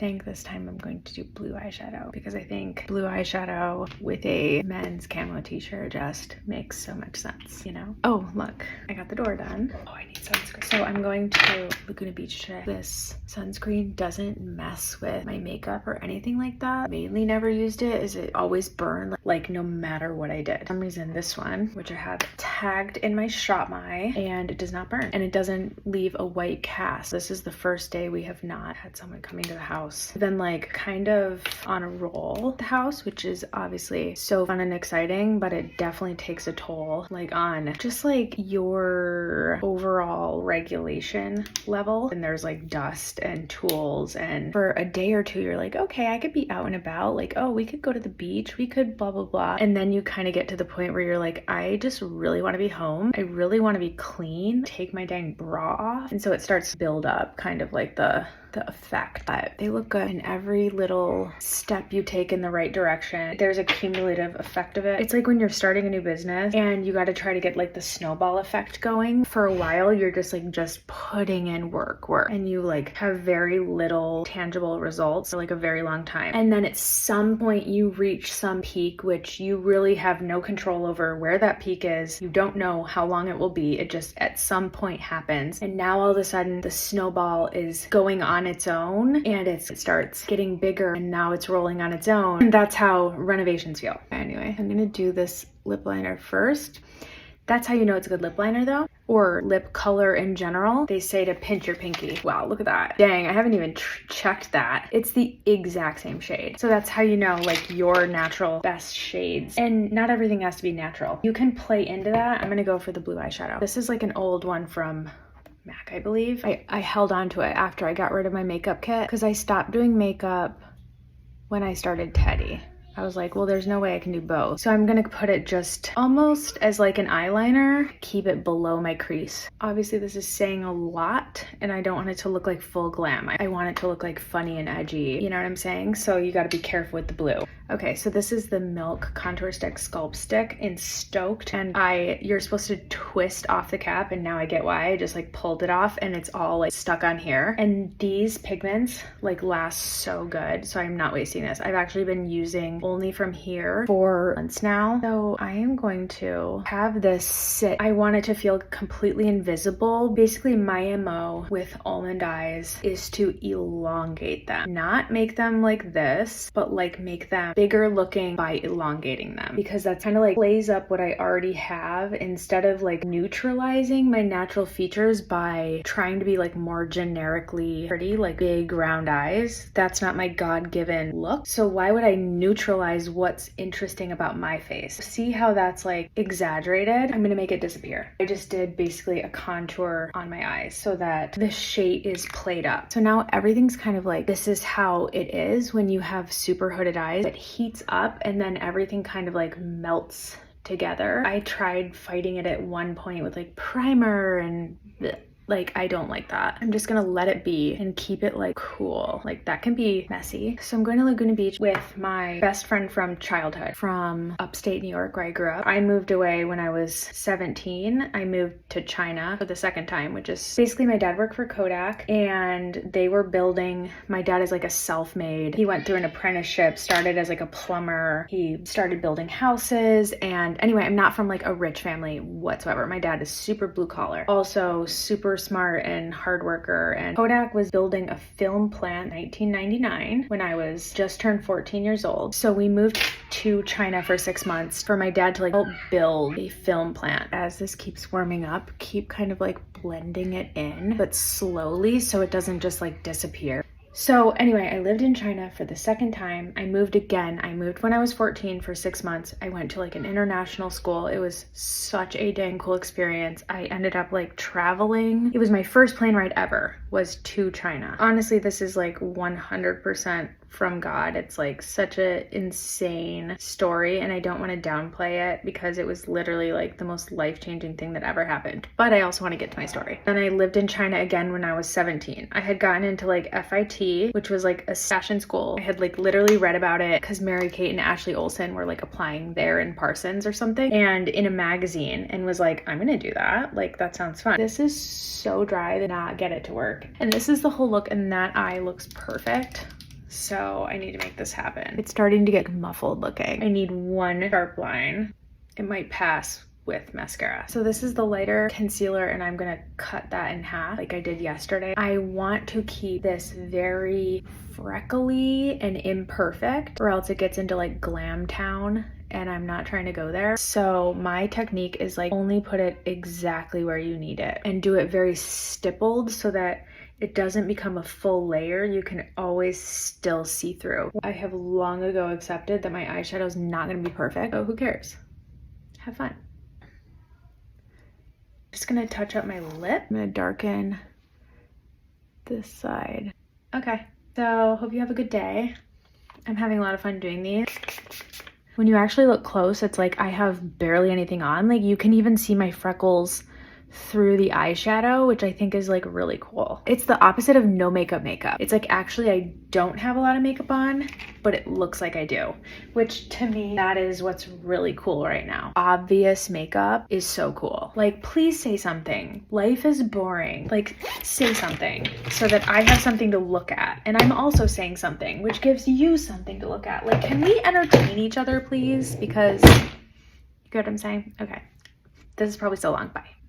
think this time I'm going to do blue eyeshadow because I think blue eyeshadow with a men's camo t-shirt just makes so much sense, you know? Oh, look, I got the door done. Oh, I need sunscreen. So I'm going to Laguna Beach today. This sunscreen doesn't mess with my makeup or anything like that. Mainly never used it is it always burned like no matter what I did. For some reason this one, which I have tagged in my shop my, and it does not burn and it doesn't leave a white cast. This is the first day we have not had someone coming to the house. Then like kind of on a roll the house, which is obviously so fun and exciting, but it definitely takes a toll like on just like your overall regulation level. And there's like dust and tools, and for a day or two you're like, okay, I could be out and about, like, oh, we could go to the beach, we could blah blah blah, and then you kind of get to the point where you're like, I just really want to be home, I really want to be clean, take my dang bra off. And so it starts to build up kind of like the effect. But they look good in every little step you take in the right direction. There's a cumulative effect of it. It's like when you're starting a new business and you got to try to get like the snowball effect going. For a while you're just like putting in work and you like have very little tangible results for like a very long time, and then at some point you reach some peak which you really have no control over where that peak is. You don't know how long it will be. It just at some point happens, and now all of a sudden the snowball is going on its own and it starts getting bigger, and now it's rolling on its own. And that's how renovations feel. Anyway, I'm gonna do this lip liner first. That's how you know it's a good lip liner though, or lip color in general. They say to pinch your pinky. Wow, look at that. Dang, I haven't even checked that. It's the exact same shade. So that's how you know like your natural best shades. And not everything has to be natural. You can play into that. I'm gonna go for the blue eyeshadow. This is like an old one from MAC, I believe. I held on to it after I got rid of my makeup kit because I stopped doing makeup when I started Teddy. I was like, well, there's no way I can do both. So I'm gonna put it just almost as like an eyeliner, keep it below my crease. Obviously this is saying a lot and I don't want it to look like full glam. I want it to look like funny and edgy, you know what I'm saying? So you gotta be careful with the blue. Okay, so this is the Milk Contour Stick Sculpt Stick in Stoked, and you're supposed to twist off the cap, and now I get why. I just like pulled it off and it's all like stuck on here. And these pigments like last so good, so I'm not wasting this. I've actually been using only from here for months now. So I am going to have this sit. I want it to feel completely invisible. Basically my MO with almond eyes is to elongate them, not make them like this, but like make them bigger looking by elongating them, because that's kind of like plays up what I already have instead of like neutralizing my natural features by trying to be like more generically pretty, like big round eyes. That's not my God-given look. So why would I neutralize what's interesting about my face? See how that's like exaggerated? I'm gonna make it disappear. I just did basically a contour on my eyes so that the shade is played up. So now everything's kind of like, this is how it is when you have super hooded eyes. It heats up and then everything kind of like melts together. I tried fighting it at one point with like primer and like, I don't like that. I'm just gonna let it be and keep it like cool. Like that can be messy. So I'm going to Laguna Beach with my best friend from childhood from upstate New York where I grew up. I moved away when I was 17. I moved to China for the second time, which is basically my dad worked for Kodak and they were building, my dad is like a self-made. He went through an apprenticeship, started as like a plumber. He started building houses. And anyway, I'm not from like a rich family whatsoever. My dad is super blue collar, also super smart and hard worker. And Kodak was building a film plant in 1999 when I was just turned 14 years old. So we moved to China for 6 months for my dad to like help build a film plant. As this keeps warming up, keep kind of like blending it in, but slowly so it doesn't just like disappear. So anyway, I lived in China for the second time. I moved again. I moved when I was 14 for 6 months. I went to like an international school. It was such a dang cool experience. I ended up like traveling. It was my first plane ride ever was to China. Honestly, this is like 100% from God. It's like such an insane story and I don't want to downplay it because it was literally like the most life-changing thing that ever happened. But I also want to get to my story. Then I lived in China again when I was 17. I had gotten into like FIT, which was like a fashion school. I had like literally read about it because Mary-Kate and Ashley Olsen were like applying there in Parsons or something and in a magazine, and was like, I'm gonna do that. Like that sounds fun. This is so dry to not get it to work. And this is the whole look and that eye looks perfect. So I need to make this happen. It's starting to get muffled looking. I need one sharp line. It might pass with mascara. So this is the lighter concealer and I'm gonna cut that in half like I did yesterday. I want to keep this very freckly and imperfect or else it gets into like glam town and I'm not trying to go there. So my technique is like only put it exactly where you need it and do it very stippled so that it doesn't become a full layer. You can always still see through. I have long ago accepted that my eyeshadow is not gonna be perfect, so who cares? Have fun. Just gonna touch up my lip. I'm gonna darken this side. Okay, so hope you have a good day. I'm having a lot of fun doing these. When you actually look close, it's like I have barely anything on. Like you can even see my freckles through the eyeshadow, which I think is like really cool. It's the opposite of no makeup makeup. It's like actually I don't have a lot of makeup on, but it looks like I do, which to me, that is what's really cool right now. Obvious makeup is so cool. Like, please say something. Life is boring. Like, say something so that I have something to look at. And I'm also saying something, which gives you something to look at. Like, can we entertain each other, please? Because, you get what I'm saying? Okay. This is probably so long. Bye.